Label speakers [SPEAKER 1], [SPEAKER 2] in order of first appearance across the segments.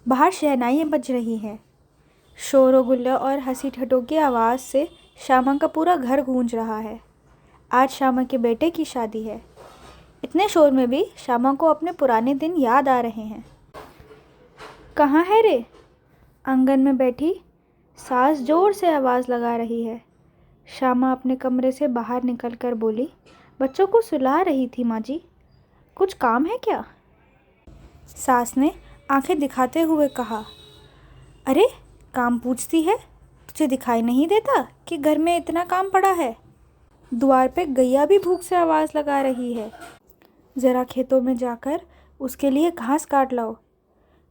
[SPEAKER 1] बाहर शहनाइयाँ बज रही हैं। शोर गुल्ला और हंसी ठटों की आवाज़ से श्यामा का पूरा घर गूंज रहा है। आज श्यामा के बेटे की शादी है। इतने शोर में भी श्यामा को अपने पुराने दिन याद आ रहे हैं। कहाँ है रे? आंगन में बैठी सास जोर से आवाज़ लगा रही है। श्यामा अपने कमरे से बाहर निकलकर बोली, बच्चों को सुला रही थी माँ जी। कुछ काम है क्या? सास ने आंखें दिखाते हुए कहा, अरे काम पूछती है? तुझे दिखाई नहीं देता कि घर में इतना काम पड़ा है? द्वार पे गैया भी भूख से आवाज़ लगा रही है। ज़रा खेतों में जाकर उसके लिए घास काट लाओ।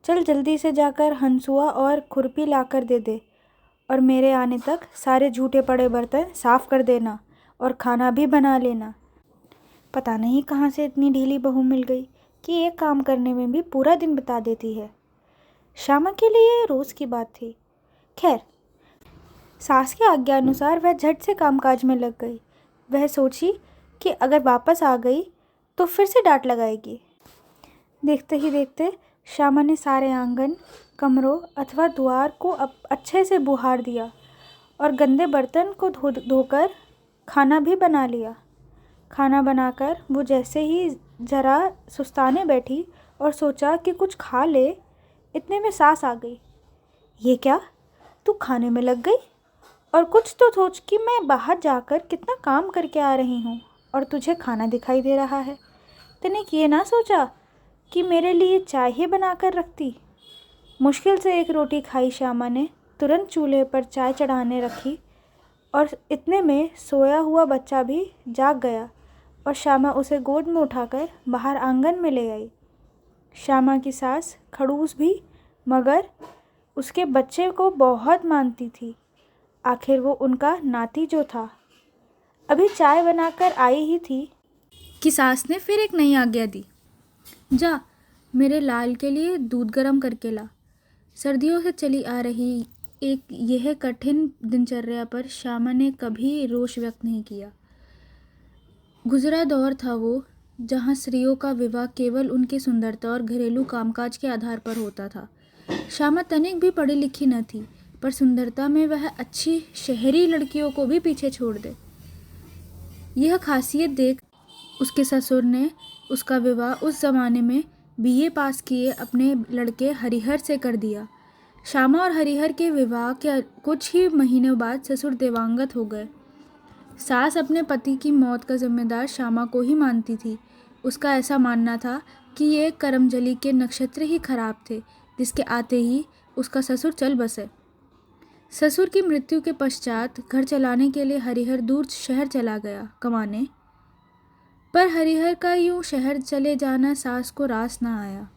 [SPEAKER 1] चल जल्दी से जाकर हंसुआ और खुरपी लाकर दे दे और मेरे आने तक सारे झूठे पड़े बर्तन साफ़ कर देना और खाना भी बना लेना। पता नहीं कहाँ से इतनी ढीली बहू मिल गई कि एक काम करने में भी पूरा दिन बिता देती है। श्यामा के लिए रोज़ की बात थी। खैर, सास की आज्ञा अनुसार वह झट से कामकाज में लग गई। वह सोची कि अगर वापस आ गई तो फिर से डांट लगाएगी। देखते ही देखते श्यामा ने सारे आंगन, कमरों अथवा द्वार को अच्छे से बुहार दिया और गंदे बर्तन को धोकर खाना भी बना लिया। खाना बनाकर वो जैसे ही ज़रा सुस्ताने बैठी और सोचा कि कुछ खा ले, इतने में सास आ गई। ये क्या, तू खाने में लग गई? और कुछ तो सोच कि मैं बाहर जाकर कितना काम करके आ रही हूँ और तुझे खाना दिखाई दे रहा है। तूने ये ना सोचा कि मेरे लिए चाय ही बना कर रखती? मुश्किल से एक रोटी खाई श्यामा ने, तुरंत चूल्हे पर चाय चढ़ाने रखी और इतने में सोया हुआ बच्चा भी जाग गया और श्यामा उसे गोद में उठाकर बाहर आंगन में ले आई। श्यामा की सास खड़ूस भी, मगर उसके बच्चे को बहुत मानती थी। आखिर वो उनका नाती जो था। अभी चाय बनाकर आई ही थी कि सास ने फिर एक नई आज्ञा दी। जा मेरे लाल के लिए दूध गर्म करके ला। सर्दियों से चली आ रही एक यह कठिन दिनचर्या पर श्यामा ने कभी रोष व्यक्त नहीं किया। गुजरा दौर था वो, जहाँ स्त्रियों का विवाह केवल उनकी सुंदरता और घरेलू कामकाज के आधार पर होता था। श्यामा तनिक भी पढ़ी लिखी न थी, पर सुंदरता में वह अच्छी शहरी लड़कियों को भी पीछे छोड़ दे। यह खासियत देख उसके ससुर ने उसका विवाह उस ज़माने में बीए पास किए अपने लड़के हरिहर से कर दिया। श्यामा और हरिहर के विवाह के कुछ ही महीनों बाद ससुर दिवंगत हो गए। सास अपने पति की मौत का जिम्मेदार श्यामा को ही मानती थी। उसका ऐसा मानना था कि ये करमजली के नक्षत्र ही खराब थे, जिसके आते ही उसका ससुर चल बसे। ससुर की मृत्यु के पश्चात घर चलाने के लिए हरिहर दूर शहर चला गया कमाने, पर हरिहर का यूं शहर चले जाना सास को रास न आया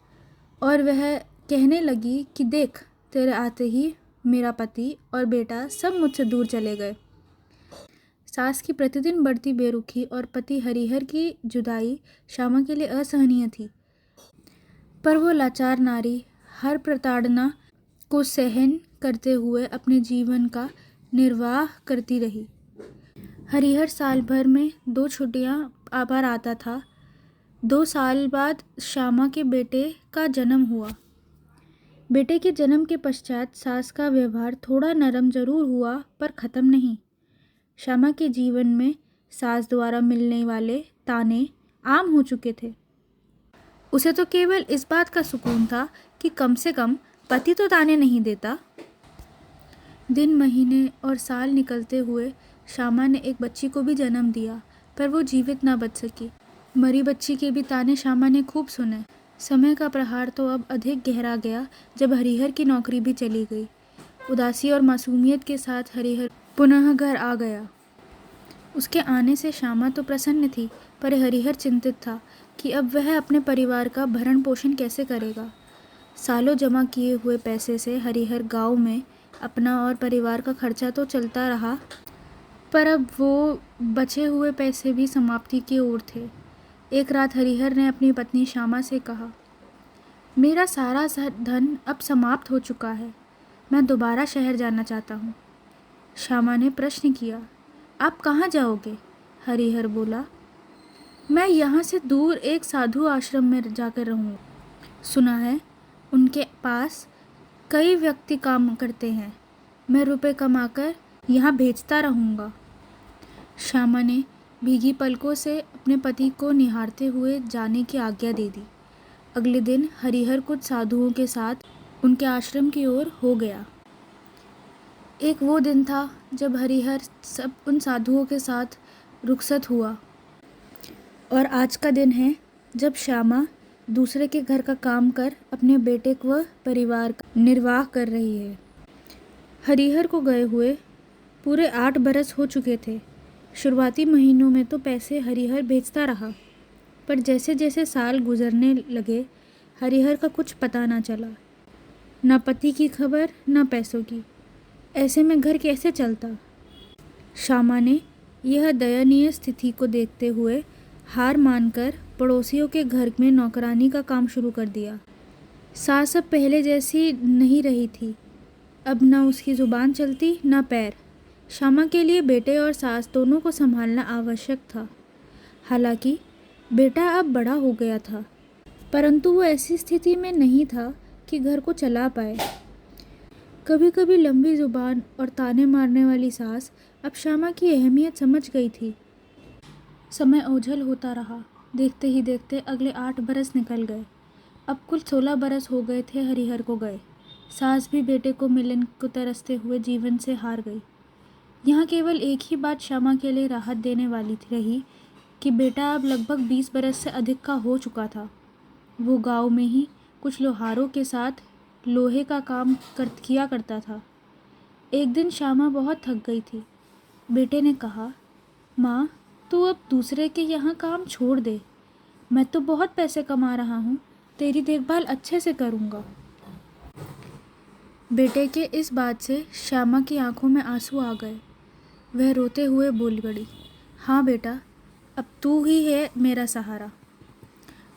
[SPEAKER 1] और वह कहने लगी कि देख, तेरे आते ही मेरा पति और बेटा सब मुझसे दूर चले गए। सास की प्रतिदिन बढ़ती बेरुखी और पति हरिहर की जुदाई श्यामा के लिए असहनीय थी, पर वो लाचार नारी हर प्रताड़ना को सहन करते हुए अपने जीवन का निर्वाह करती रही। हरिहर साल भर में 2 छुट्टियां आबार आता था। 2 साल बाद श्यामा के बेटे का जन्म हुआ। बेटे के जन्म के पश्चात सास का व्यवहार थोड़ा नरम जरूर हुआ, पर ख़त्म नहीं। श्यामा के जीवन में सास द्वारा मिलने वाले ताने आम हो चुके थे। उसे तो केवल इस बात का सुकून था कि कम से कम पति तो ताने नहीं देता। दिन, महीने और साल निकलते हुए श्यामा ने एक बच्ची को भी जन्म दिया, पर वो जीवित ना बच सकी। मरी बच्ची के भी ताने श्यामा ने खूब सुने। समय का प्रहार तो अब अधिक गहरा गया जब हरिहर की नौकरी भी चली गई। उदासी और मासूमियत के साथ हरिहर पुनः घर आ गया। उसके आने से श्यामा तो प्रसन्न थी, पर हरिहर चिंतित था कि अब वह अपने परिवार का भरण पोषण कैसे करेगा। सालों जमा किए हुए पैसे से हरिहर गांव में अपना और परिवार का खर्चा तो चलता रहा, पर अब वो बचे हुए पैसे भी समाप्ति की ओर थे। एक रात हरिहर ने अपनी पत्नी श्यामा से कहा, मेरा सारा धन अब समाप्त हो चुका है, मैं दोबारा शहर जाना चाहता हूँ। श्यामा ने प्रश्न किया, आप कहाँ जाओगे? हरिहर बोला, मैं यहाँ से दूर एक साधु आश्रम में जाकर रहूँ। सुना है उनके पास कई व्यक्ति काम करते हैं, मैं रुपए कमाकर यहाँ भेजता रहूँगा। श्यामा ने भीगी पलकों से अपने पति को निहारते हुए जाने की आज्ञा दे दी। अगले दिन हरिहर कुछ साधुओं के साथ उनके आश्रम की ओर हो गया। एक वो दिन था जब हरिहर सब उन साधुओं के साथ रुखसत हुआ, और आज का दिन है जब श्यामा दूसरे के घर का काम कर अपने बेटे व परिवार का निर्वाह कर रही है। हरिहर को गए हुए पूरे 8 बरस हो चुके थे। शुरुआती महीनों में तो पैसे हरिहर भेजता रहा, पर जैसे जैसे साल गुजरने लगे हरिहर का कुछ पता ना चला। ना पति की खबर, ना पैसों की। ऐसे में घर कैसे चलता? श्यामा ने यह दयनीय स्थिति को देखते हुए हार मानकर पड़ोसियों के घर में नौकरानी का काम शुरू कर दिया। सास अब पहले जैसी नहीं रही थी। अब ना उसकी ज़ुबान चलती, ना पैर। श्यामा के लिए बेटे और सास दोनों को संभालना आवश्यक था। हालांकि बेटा अब बड़ा हो गया था, परंतु वो ऐसी स्थिति में नहीं था कि घर को चला पाए। कभी कभी लंबी ज़ुबान और ताने मारने वाली सास अब श्यामा की अहमियत समझ गई थी। समय ओझल होता रहा। देखते ही देखते अगले 8 बरस निकल गए। अब कुल 16 बरस हो गए थे हरिहर को गए। सास भी बेटे को मिलन को तरसते हुए जीवन से हार गई। यहाँ केवल एक ही बात श्यामा के लिए राहत देने वाली रही कि बेटा अब लगभग 20 बरस से अधिक का हो चुका था। वो गांव में ही कुछ लोहारों के साथ लोहे का काम किया करता था। एक दिन श्यामा बहुत थक गई थी। बेटे ने कहा, माँ, तू अब दूसरे के यहाँ काम छोड़ दे। मैं तो बहुत पैसे कमा रहा हूँ, तेरी देखभाल अच्छे से करूँगा। बेटे के इस बात से श्यामा की आंखों में आंसू आ गए। वह रोते हुए बोल पड़ी, हाँ बेटा, अब तू ही है मेरा सहारा।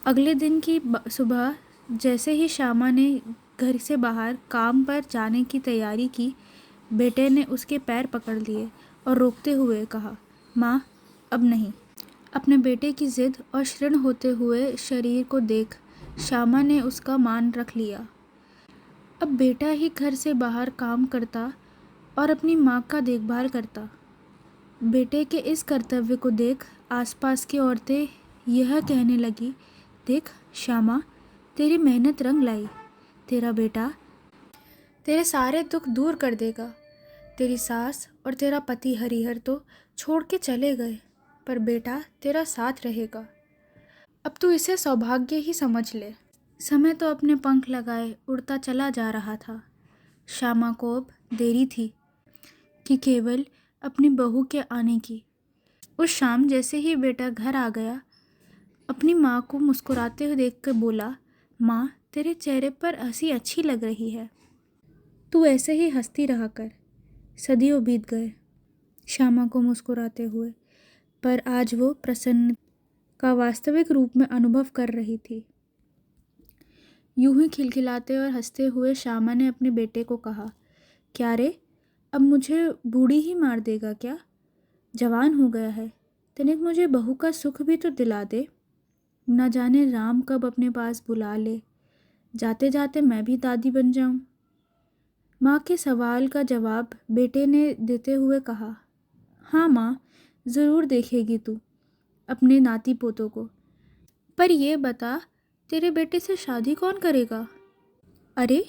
[SPEAKER 1] अगले दिन की सुबह जैसे ही श्यामा ने घर से बाहर काम पर जाने की तैयारी की, बेटे ने उसके पैर पकड़ लिए और रोकते हुए कहा, माँ, अब नहीं। अपने बेटे की जिद और क्षीण होते हुए शरीर को देख श्यामा ने उसका मान रख लिया। अब बेटा ही घर से बाहर काम करता और अपनी माँ का देखभाल करता। बेटे के इस कर्तव्य को देख आसपास की औरतें यह कहने लगी, देख श्यामा, तेरी मेहनत रंग लाई। तेरा बेटा तेरे सारे दुख दूर कर देगा। तेरी सास और तेरा पति हरिहर तो छोड़ के चले गए, पर बेटा तेरा साथ रहेगा। अब तू इसे सौभाग्य ही समझ ले। समय तो अपने पंख लगाए उड़ता चला जा रहा था। श्यामा को अब देरी थी कि केवल अपनी बहू के आने की। उस शाम जैसे ही बेटा घर आ गया, अपनी माँ को मुस्कुराते हुए देखकर बोला, माँ, तेरे चेहरे पर हंसी अच्छी लग रही है। तू ऐसे ही हंसती रहा कर। सदियों बीत गए श्यामा को मुस्कुराते हुए, पर आज वो प्रसन्न का वास्तविक रूप में अनुभव कर रही थी। यूं ही खिलखिलाते और हंसते हुए श्यामा ने अपने बेटे को कहा, क्या रे, अब मुझे बूढ़ी ही मार देगा क्या? जवान हो गया है, तनिक मुझे बहू का सुख भी तो दिला दे। न जाने राम कब अपने पास बुला ले, जाते जाते मैं भी दादी बन जाऊं। माँ के सवाल का जवाब बेटे ने देते हुए कहा, हाँ माँ, ज़रूर देखेगी तू अपने नाती पोतों को। पर ये बता, तेरे बेटे से शादी कौन करेगा? अरे,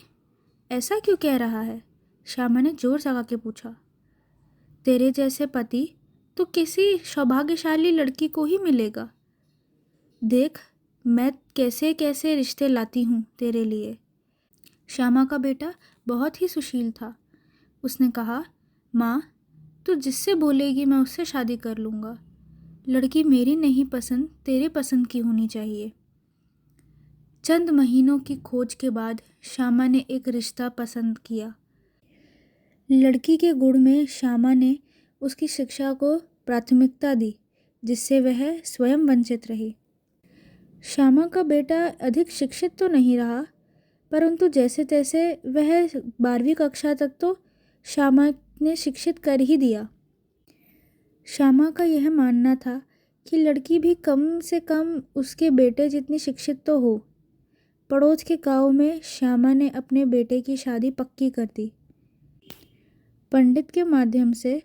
[SPEAKER 1] ऐसा क्यों कह रहा है? श्यामा ने जोर लगा के पूछा। तेरे जैसे पति तो किसी सौभाग्यशाली लड़की को ही मिलेगा। देख, मैं कैसे कैसे रिश्ते लाती हूँ तेरे लिए। श्यामा का बेटा बहुत ही सुशील था। उसने कहा, माँ, तू जिससे बोलेगी मैं उससे शादी कर लूँगा। लड़की मेरी नहीं पसंद, तेरे पसंद की होनी चाहिए। चंद महीनों की खोज के बाद श्यामा ने एक रिश्ता पसंद किया। लड़की के गुण में श्यामा ने उसकी शिक्षा को प्राथमिकता दी, जिससे वह स्वयं वंचित रही। श्यामा का बेटा अधिक शिक्षित तो नहीं रहा, परंतु जैसे तैसे वह 12वीं कक्षा तक तो श्यामा ने शिक्षित कर ही दिया। श्यामा का यह मानना था कि लड़की भी कम से कम उसके बेटे जितनी शिक्षित तो हो। पड़ोस के गांव में श्यामा ने अपने बेटे की शादी पक्की कर दी। पंडित के माध्यम से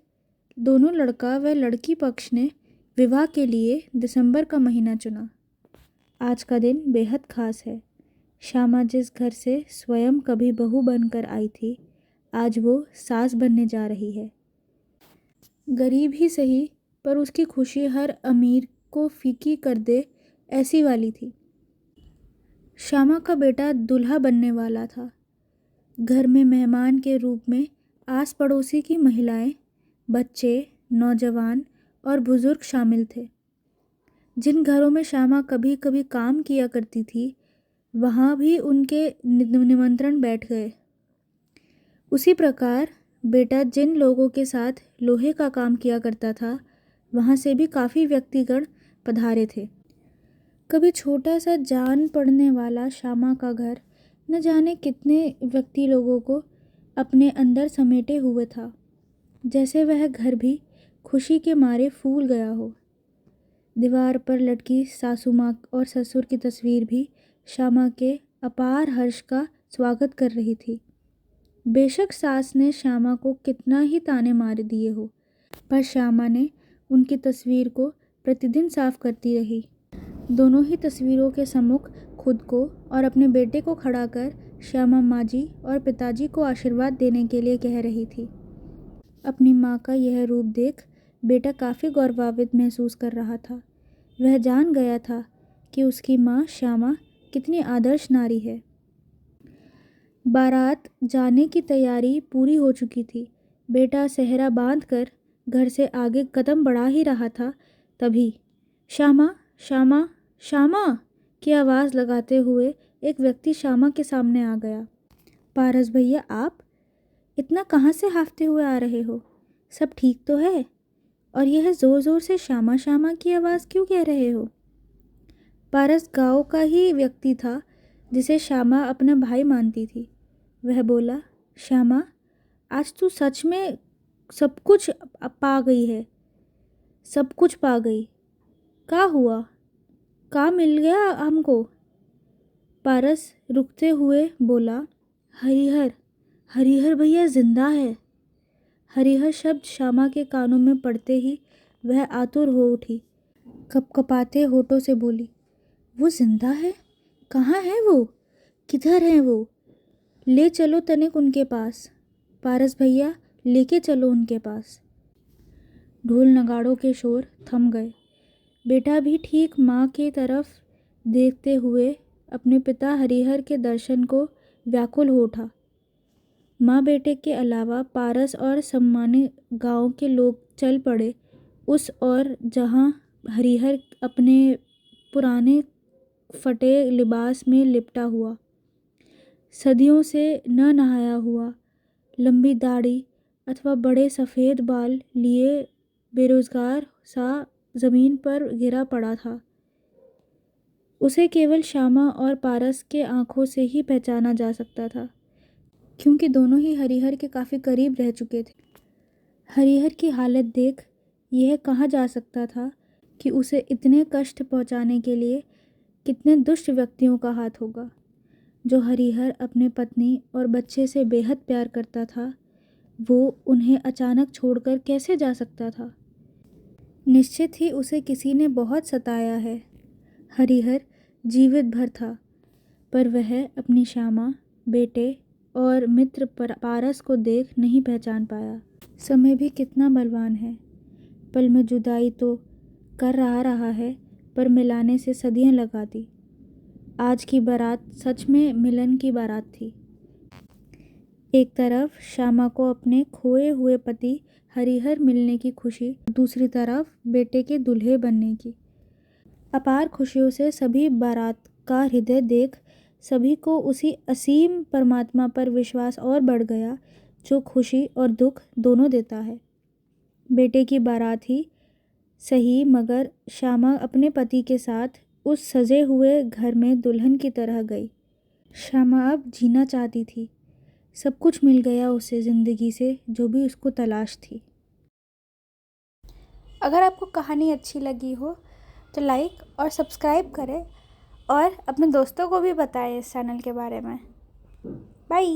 [SPEAKER 1] दोनों लड़का व लड़की पक्ष ने विवाह के लिए दिसंबर का महीना चुना। आज का दिन बेहद खास है। श्यामा जिस घर से स्वयं कभी बहू बनकर आई थी, आज वो सास बनने जा रही है। गरीब ही सही, पर उसकी खुशी हर अमीर को फीकी कर दे ऐसी वाली थी। श्यामा का बेटा दूल्हा बनने वाला था। घर में मेहमान के रूप में आस पड़ोसी की महिलाएं, बच्चे, नौजवान और बुजुर्ग शामिल थे। जिन घरों में श्यामा कभी कभी काम किया करती थी, वहाँ भी उनके निमंत्रण बैठ गए। उसी प्रकार बेटा जिन लोगों के साथ लोहे का काम किया करता था, वहाँ से भी काफ़ी व्यक्तिगण पधारे थे। कभी छोटा सा जान पड़ने वाला श्यामा का घर न जाने कितने व्यक्ति लोगों को अपने अंदर समेटे हुए था, जैसे वह घर भी खुशी के मारे फूल गया हो। दीवार पर लटकी सासू माँ और ससुर की तस्वीर भी श्यामा के अपार हर्ष का स्वागत कर रही थी। बेशक सास ने श्यामा को कितना ही ताने मार दिए हो, पर श्यामा ने उनकी तस्वीर को प्रतिदिन साफ करती रही। दोनों ही तस्वीरों के सम्मुख खुद को और अपने बेटे को खड़ा कर श्यामा माँ जी और पिताजी को आशीर्वाद देने के लिए कह रही थी। अपनी माँ का यह रूप देख बेटा काफ़ी गौरवान्वित महसूस कर रहा था। वह जान गया था कि उसकी माँ श्यामा कितनी आदर्श नारी है। बारात जाने की तैयारी पूरी हो चुकी थी। बेटा सेहरा बांधकर घर से आगे कदम बढ़ा ही रहा था, तभी श्यामा श्यामा श्यामा की आवाज़ लगाते हुए एक व्यक्ति श्यामा के सामने आ गया। पारस भैया, आप इतना कहाँ से हांफते हुए आ रहे हो? सब ठीक तो है? और यह ज़ोर ज़ोर से श्यामा श्यामा की आवाज़ क्यों कह रहे हो? पारस गांव का ही व्यक्ति था जिसे श्यामा अपना भाई मानती थी। वह बोला, श्यामा, आज तू सच में सब कुछ पा गई है, सब कुछ पा गई। क्या हुआ? क्या मिल गया हमको? पारस रुकते हुए बोला, हरिहर, हरिहर भैया जिंदा है। हरिहर शब्द श्यामा के कानों में पड़ते ही वह आतुर हो उठी। कपकपाते होठों से बोली, वो जिंदा है? कहाँ है वो? किधर है वो? ले चलो तनिक उनके पास। पारस भैया, लेके चलो उनके पास। ढोल नगाड़ों के शोर थम गए। बेटा भी ठीक माँ की तरफ देखते हुए अपने पिता हरिहर के दर्शन को व्याकुल हो उठा। माँ बेटे के अलावा पारस और सम्मानित गांव के लोग चल पड़े उस ओर जहाँ हरिहर अपने पुराने फटे लिबास में लिपटा हुआ, सदियों से न नहाया हुआ, लंबी दाढ़ी अथवा बड़े सफ़ेद बाल लिए बेरोज़गार सा ज़मीन पर गिरा पड़ा था। उसे केवल श्यामा और पारस के आंखों से ही पहचाना जा सकता था, क्योंकि दोनों ही हरिहर के काफ़ी करीब रह चुके थे। हरिहर की हालत देख यह कहा जा सकता था कि उसे इतने कष्ट पहुंचाने के लिए कितने दुष्ट व्यक्तियों का हाथ होगा। जो हरिहर अपने पत्नी और बच्चे से बेहद प्यार करता था, वो उन्हें अचानक छोड़कर कैसे जा सकता था? निश्चित ही उसे किसी ने बहुत सताया है। हरिहर जीवित भर था, पर वह अपनी श्यामा, बेटे और मित्र पारस को देख नहीं पहचान पाया। समय भी कितना बलवान है। पल में जुदाई तो कर रहा है, पर मिलाने से सदियां लगा दी। आज की बारात सच में मिलन की बारात थी। एक तरफ श्यामा को अपने खोए हुए पति हरिहर मिलने की खुशी, दूसरी तरफ बेटे के दूल्हे बनने की। अपार खुशियों से सभी बारात का हृदय देख सभी को उसी असीम परमात्मा पर विश्वास और बढ़ गया, जो खुशी और दुख दोनों देता है। बेटे की बारात ही सही, मगर श्यामा अपने पति के साथ उस सजे हुए घर में दुल्हन की तरह गई। श्यामा अब जीना चाहती थी। सब कुछ मिल गया उसे ज़िंदगी से, जो भी उसको तलाश थी। अगर आपको कहानी अच्छी लगी हो तो लाइक और सब्सक्राइब करें और अपने दोस्तों को भी बताएं इस चैनल के बारे में। बाय।